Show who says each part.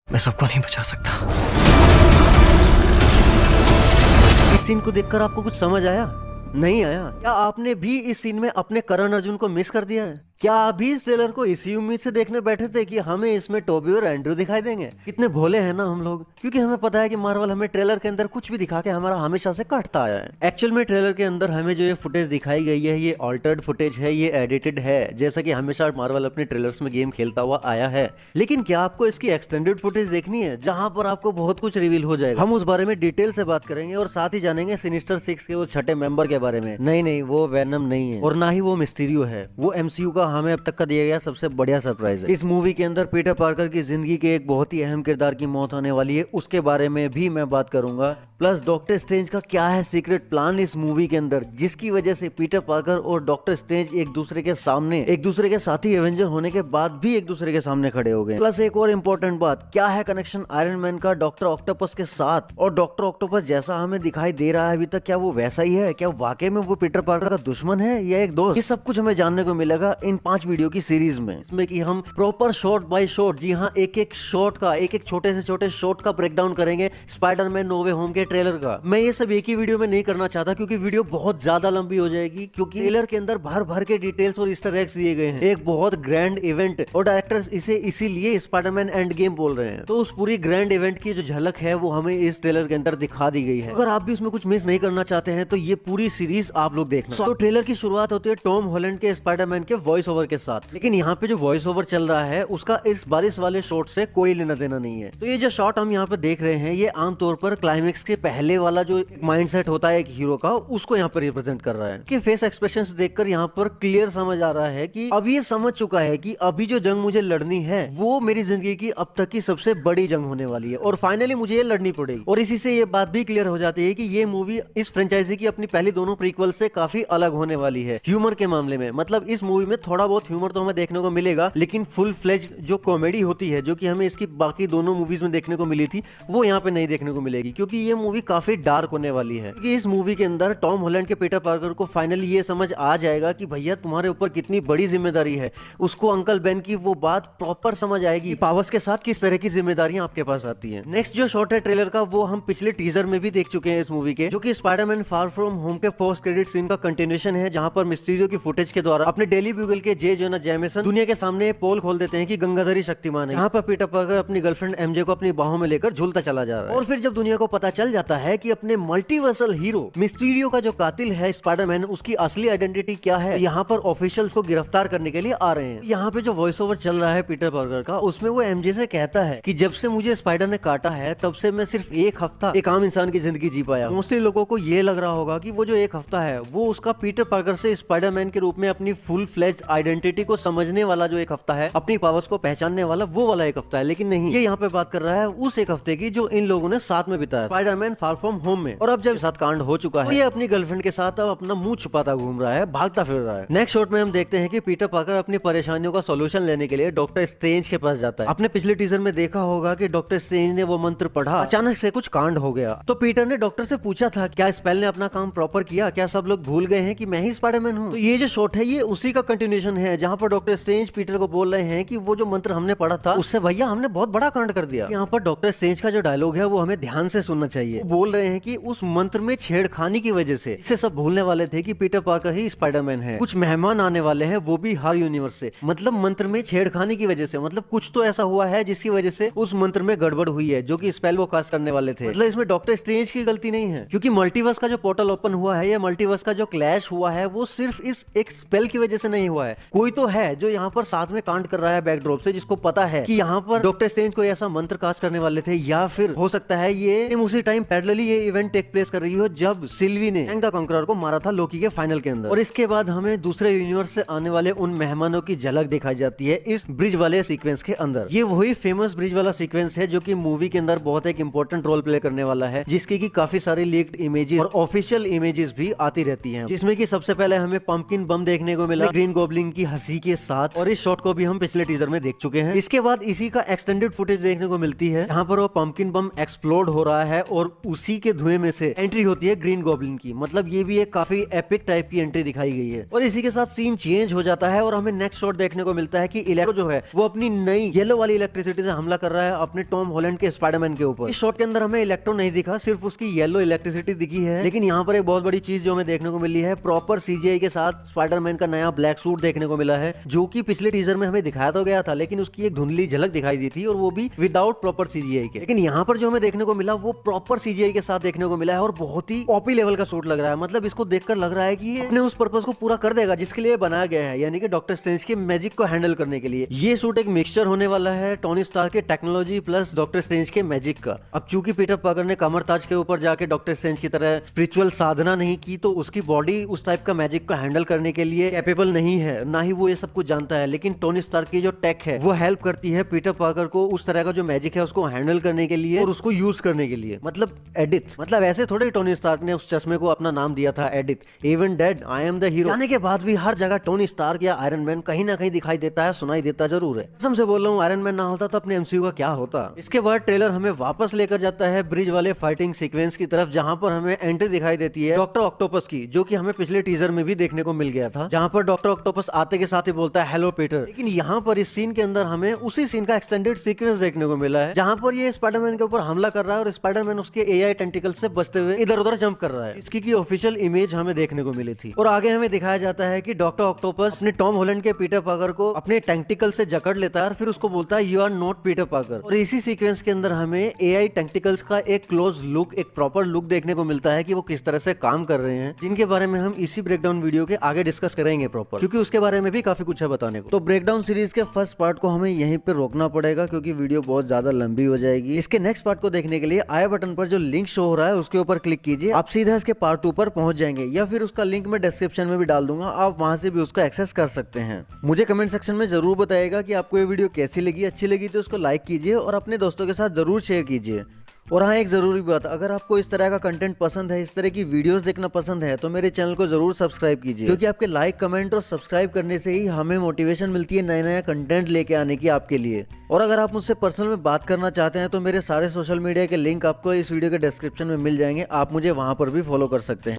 Speaker 1: मैं सबको नहीं बचा सकता।
Speaker 2: इस सीन को देखकर आपको कुछ समझ आया? नहीं आया? क्या आपने भी इस सीन में अपने करण अर्जुन को मिस कर दिया है? क्या आप भी इस ट्रेलर को इसी उम्मीद से देखने बैठे थे कि हमें इसमें टोबी और एंड्रू दिखाई देंगे? कितने भोले हैं ना हम लोग, क्योंकि हमें पता है कि मार्वल हमें ट्रेलर के अंदर कुछ भी दिखा के हमारा हमेशा से काटता आया है। एक्चुअल में ट्रेलर के अंदर हमें जो ये फुटेज दिखाई गई है, ये ऑल्टर्ड फुटेज है, ये एडिटेड है, जैसा कि हमेशा मार्वल अपने ट्रेलर्स में गेम खेलता हुआ आया है। लेकिन क्या आपको इसकी एक्सटेंडेड फुटेज देखनी है, जहां पर आपको बहुत कुछ रिवील हो जाएगा? हम उस बारे में डिटेल से बात करेंगे और साथ ही जानेंगे सिनिस्टर 6 के उस छठे मेंबर के बारे में। नहीं, वो वेनम नहीं है और ना ही वो मिस्टीरियो है। वो एमसीयू का हमें अब तक का दिया गया सबसे बढ़िया सरप्राइज है। इस मूवी के अंदर पीटर पार्कर की जिंदगी के एक बहुत ही अहम किरदार की मौत होने वाली है, उसके बारे में भी मैं बात करूंगा। प्लस डॉक्टर स्ट्रेंज का क्या है सीक्रेट प्लान इस मूवी के अंदर, जिसकी वजह से पीटर पार्कर और डॉक्टर स्ट्रेंज एक दूसरे के सामने, एक दूसरे के साथी एवेंजर होने के बाद भी एक दूसरे के सामने खड़े हो गए। प्लस एक और इम्पोर्टेंट बात, क्या है कनेक्शन आयरन मैन का डॉक्टर ऑक्टोपस के साथ, और डॉक्टर ऑक्टोपस जैसा हमें दिखाई दे रहा है अभी तक, क्या वो वैसा ही है? क्या वाकई में वो पीटर पार्कर का दुश्मन है या एक दोस्त? ये सब कुछ हमें जानने को मिलेगा इन 5 वीडियो की सीरीज में, इसमें कि हम प्रॉपर शॉट बाय शॉट, जी हाँ, एक एक शॉट का, एक एक छोटे से छोटे शॉट का ब्रेकडाउन करेंगे स्पाइडरमैन नो वे होम के ट्रेलर का। मैं ये सब एक ही वीडियो में नहीं करना चाहता, क्योंकि वीडियो बहुत ज्यादा लंबी हो जाएगी, क्योंकि ट्रेलर के अंदर भर भर के डिटेल्स और ईस्टर एग्स दिए गए हैं, एक बहुत ग्रैंड इवेंट, और डायरेक्टर्स इसे इसीलिए स्पाइडरमैन एंड गेम बोल रहे हैं। तो उस पूरी ग्रैंड इवेंट की जो झलक है वो हमें इस ट्रेलर के अंदर दिखा दी गई है। अगर आप भी उसमें कुछ मिस नहीं करना चाहते हैं तो ये पूरी सीरीज आप लोग देखना। तो ट्रेलर की शुरुआत होती है टॉम हॉलैंड के स्पाइडरमैन के वॉइस ओवर के साथ, लेकिन यहाँ पे जो वॉइस ओवर चल रहा है उसका इस बारिश वाले शॉट से कोई लेना देना नहीं है। तो ये जो शॉट हम यहाँ पे देख रहे हैं, ये आमतौर पर क्लाइमेक्स के पहले वाला जो माइंडसेट होता है एक हीरो का, उसको यहाँ पर रिप्रेजेंट कर रहा है। कि फेस एक्सप्रेशंस देखकर यहाँ पर क्लियर समझ आ रहा है कि अब ये समझ चुका है कि अभी जो जंग मुझे लड़नी है वो मेरी जिंदगी की अब तक की सबसे बड़ी जंग होने वाली है, और फाइनली मुझे ये लड़नी पड़ेगी। और इसी से ये बात भी क्लियर हो जाती है कि ये मूवी इस फ्रेंचाइजी की अपनी पहली दोनों प्रीक्वल से काफी अलग होने वाली है ह्यूमर के मामले में। मतलब इस मूवी में थोड़ा बहुत ह्यूमर तो हमें देखने को मिलेगा, लेकिन फुल फ्लेज जो कॉमेडी होती है, जो कि हमें इसकी बाकी दोनों मूवीज में देखने को मिली थी, वो यहाँ पे नहीं देखने को मिलेगी, क्योंकि ये मूवी काफी डार्क होने वाली है। क्योंकि इस मूवी के अंदर टॉम हॉलैंड के पीटर पार्कर को फाइनली ये समझ आ जाएगा कि भैया तुम्हारे ऊपर कितनी बड़ी जिम्मेदारी है। उसको अंकल बेन की वो बात प्रॉपर समझ आएगी, पावर्स के साथ किस तरह की जिम्मेदारियां आपके पास आती हैं। नेक्स्ट जो शॉट है ट्रेलर का, वो हम पिछले टीजर में भी देख चुके हैं इस मूवी के, जो कि स्पाइडरमैन फार फ्रॉम होम के पोस्ट क्रेडिट सीन का कंटिन्यूएशन है, जहां पर मिस्टीरियो की फुटेज के द्वारा अपने डेली ब्यूगल के जे जोना जैमेसन दुनिया के सामने पोल खोल देते हैं कि गंगाधरी शक्तिमान है। यहाँ पर पीटर पार्कर अपनी गर्लफ्रेंड एमजे को अपनी बाहों में लेकर झूलता चला जा रहा है। और फिर जब दुनिया को पता चल जाता है कि अपने मल्टीवर्सल हीरो मिस्टीरियो का जो कातिल है स्पाइडरमैन, उसकी असली आइडेंटिटी क्या है, यहाँ पर ऑफिशियल को गिरफ्तार करने के लिए आ रहे हैं। यहाँ पे जो वॉइस ओवर चल रहा है पीटर पार्कर का, उसमें वो एमजे से कहता है कि जब से मुझे स्पाइडर ने काटा है तब से मैं सिर्फ एक हफ्ता एक आम इंसान की जिंदगी जी पाया। मोस्टली लोगों को ये लग रहा होगा कि वो जो एक हफ्ता है वो उसका पीटर पार्कर से स्पाइडरमैन के रूप में अपनी फुल फ्लेज आइडेंटिटी को समझने वाला जो एक हफ्ता है, अपनी पावर्स को पहचानने वाला वो वाला एक हफ्ता है। लेकिन नहीं, ये यहाँ पे बात कर रहा है उस एक हफ्ते की जो इन लोगों ने साथ में बिताया स्पाइडरमैन फार फ्रॉम होम में। और अब जब साथ कांड हो चुका है, तो ये अपनी गर्लफ्रेंड के साथ अब अपना मुंह छुपाता घूम रहा है, भागता फिर रहा है। नेक्स्ट शॉट में हम देखते हैं कि पीटर पार्कर अपनी परेशानियों का सोल्यूशन लेने के लिए डॉक्टर स्ट्रेंज के पास जाता है। आपने पिछले टीजर में देखा होगा कि डॉक्टर स्ट्रेंज ने वो मंत्र पढ़ा, अचानक से कुछ कांड हो गया। तो पीटर ने डॉक्टर से पूछा था क्या स्पेल ने अपना काम प्रॉपर किया, क्या सब लोग भूल गए हैं कि मैं ही स्पाइडरमैन हूँ। तो ये जो शॉट है ये उसी का कंटिन्यूएशन है, जहाँ पर डॉक्टर स्ट्रेंज पीटर को बोल रहे हैं कि वो जो मंत्र हमने पढ़ा था उससे भैया हमने बहुत बड़ा कांड कर दिया। यहाँ पर डॉक्टर स्ट्रेंज का जो डायलॉग है वो हमें ध्यान से सुनना चाहिए। वो बोल रहे हैं कि उस मंत्र में छेड़खानी की वजह से इसे सब भूलने वाले थे कि पीटर पार्कर ही स्पाइडरमैन है। कुछ मेहमान आने वाले हैं, वो भी हर यूनिवर्स से। मतलब मंत्र में छेड़खानी की वजह से, मतलब कुछ तो ऐसा हुआ है जिसकी वजह से उस मंत्र में गड़बड़ हुई है, जो कि स्पेल वो कास्ट करने वाले थे। मतलब इसमें डॉक्टर स्ट्रेंज की गलती नहीं है, क्योंकि मल्टीवर्स का जो पोर्टल ओपन हुआ है या मल्टीवर्स का जो क्लैश हुआ है वो सिर्फ इस एक स्पेल की वजह से नहीं हुआ है। कोई तो है जो यहाँ पर साथ में कांड कर रहा है बैकड्रॉप से, जिसको पता है कि यहाँ पर डॉक्टर स्ट्रेंज को ऐसा मंत्र कास्ट करने वाले थे, या फिर हो सकता है ये उसी टाइम पैरेलली ये इवेंट टेक प्लेस कर रही हो जब सिल्वी ने कैंग द कॉन्करर को मारा था लोकी के फाइनल के अंदर। और इसके बाद हमें दूसरे यूनिवर्स से आने वाले उन मेहमानों की झलक दिखाई जाती है इस ब्रिज वाले सीक्वेंस के अंदर। ये वही फेमस ब्रिज वाला सीक्वेंस है जो कि मूवी के अंदर बहुत एक इंपॉर्टेंट रोल प्ले करने वाला है, जिसकी की काफी सारी लीक्ड इमेजेस और ऑफिशियल इमेजेस भी आती रहती हैं, जिसमें कि सबसे पहले हमें पंपकिन बम देखने को मिला, ग्रीन गॉब्लिन गॉबलिन की हंसी के साथ, और इस शॉट को भी हम पिछले टीजर में देख चुके हैं। इसके बाद इसी का एक्सटेंडेड फुटेज देखने को मिलती है, यहाँ पर वो पंपकिन बम एक्सप्लोड हो रहा है और उसी के धुएं में से एंट्री होती है ग्रीन गॉबलिन की। मतलब ये भी एक काफी एपिक टाइप की एंट्री दिखाई गई है। और इसी के साथ सीन चेंज हो जाता है और हमें नेक्स्ट शॉट देखने को मिलता है कि इलेक्ट्रो जो है वो अपनी नई येलो वाली इलेक्ट्रिसिटी से हमला कर रहा है अपने टॉम हॉलैंड के स्पाइडरमैन के ऊपर। इस शॉट के अंदर हमें इलेक्ट्रो नहीं दिखा, सिर्फ उसकी येलो इलेक्ट्रिसिटी दिखी है। लेकिन यहाँ पर एक बहुत बड़ी चीज जो हमें देखने को मिली है, प्रॉपर सीजीआई के साथ स्पाइडरमैन का नया ब्लैक सूट देखने को मिला है, जो कि पिछले टीजर में हमें दिखाया तो गया था, लेकिन उसकी एक धुंधली झलक दिखाई दी थी और वो भी विदाउट प्रॉपर सीजीआई के। लेकिन यहाँ पर जो हमें देखने को मिला वो प्रॉपर सीजीआई के साथ देखने को मिला है और बहुत ही ओपी लेवल का सूट लग रहा है। मतलब इसको देखकर लग रहा है कि ये अपने उस पर्पस को पूरा कर देगा जिसके लिए बनाया गया है, यानी कि डॉक्टर स्ट्रेंज के मैजिक को हैंडल करने के लिए। ये सूट एक मिक्सचर होने वाला है टोनी स्टार्क के टेक्नोलॉजी प्लस डॉक्टर स्ट्रेंज के मैजिक का। अब चूंकि पीटर पार्कर ने कमर ताज के ऊपर जाके डॉक्टर स्ट्रेंज की तरह स्पिरिचुअल साधना नहीं की, तो उसकी बॉडी उस टाइप का मैजिक को हैंडल करने के लिए कैपेबल नहीं है, ना ही वो ये सब कुछ जानता है। लेकिन टोनी स्टार्क की जो टेक है वो हेल्प करती है पीटर पार्कर को उस तरह का जो मैजिक है उसको हैंडल करने के लिए और उसको यूज करने के लिए। मतलब एडिथ, मतलब ऐसे थोड़े टोनी स्टार्क ने उस चश्मे को अपना नाम दिया था Edith, even dead I am the hero जाने के बाद भी हर जगह टोनी स्टार्क या आयरन मैन कहीं ना कहीं दिखाई देता है, सुनाई देता जरूर है। कसम से बोल रहा हूँ, आयरन मैन ना होता तो अपने एमसीयू का क्या होता। इसके बाद ट्रेलर हमें वापस लेकर जाता है ब्रिज वाले फाइटिंग सीक्वेंस की तरफ, जहाँ पर हमें एंट्री दिखाई देती है डॉक्टर ऑक्टोपस की, जो कि हमें पिछले टीजर में भी देखने को मिल गया था, जहाँ पर डॉक्टर ऑक्टोपस आते के साथ ही बोलता है हेलो पीटर। लेकिन यहाँ पर इस सीन के अंदर हमें उसी सीन का एक्सटेंडेड सीक्वेंस देखने को मिला है, जहाँ पर ये स्पाइडरमैन के ऊपर हमला कर रहा है और स्पाइडरमैन उसके एआई टेंटिकल से बचते हुए इधर उधर जंप कर रहा है। इसकी की ऑफिशियल इमेज हमें देखने को मिली थी। और आगे हमें दिखाया जाता है कि डॉक्टर ऑक्टोपस अपने टॉम हॉलैंड के पीटर पार्कर को अपने टेंटिकल से जकड़ लेता है और फिर उसको बोलता है you are not Peter Parker. और इसी सीक्वेंस के अंदर हमें एआई टेंटिकल्स का एक क्लोज लुक, एक प्रॉपर लुक देखने को मिलता है कि वो किस तरह से काम कर रहे हैं, जिनके बारे में हम इसी ब्रेकडाउन वीडियो के आगे डिस्कस करेंगे प्रॉपर, क्योंकि उसके बारे में भी काफी कुछ है बताने को। तो ब्रेकडाउन सीरीज के फर्स्ट पार्ट को हमें यहीं पे रोकना पड़ेगा क्योंकि वीडियो बहुत ज्यादा लंबी हो जाएगी। इसके नेक्स्ट पार्ट को देखने के लिए आई बटन पर जो लिंक शो हो रहा है उसके ऊपर क्लिक कीजिए, आप सीधा इसके पार्ट 2 पर पहुंच जाएंगे, या फिर उसका लिंक मैं डिस्क्रिप्शन में भी डाल दूंगा, आप वहां से भी उसको एक्सेस कर सकते हैं। मुझे कमेंट सेक्शन में जरूर बताइएगा कि आपको ये वीडियो कैसी लगी, अच्छी लगी तो उसको लाइक कीजिए और अपने दोस्तों के साथ जरूर शेयर कीजिए। और हाँ, एक जरूरी बात, अगर आपको इस तरह का कंटेंट पसंद है, इस तरह की वीडियोस देखना पसंद है, तो मेरे चैनल को जरूर सब्सक्राइब कीजिए, क्योंकि आपके लाइक, कमेंट और सब्सक्राइब करने से ही हमें मोटिवेशन मिलती है नया नया कंटेंट लेके आने की आपके लिए। और अगर आप मुझसे पर्सनल में बात करना चाहते हैं तो मेरे सारे सोशल मीडिया के लिंक आपको इस वीडियो के डिस्क्रिप्शन में मिल जाएंगे, आप मुझे वहां पर भी फॉलो कर सकते हैं।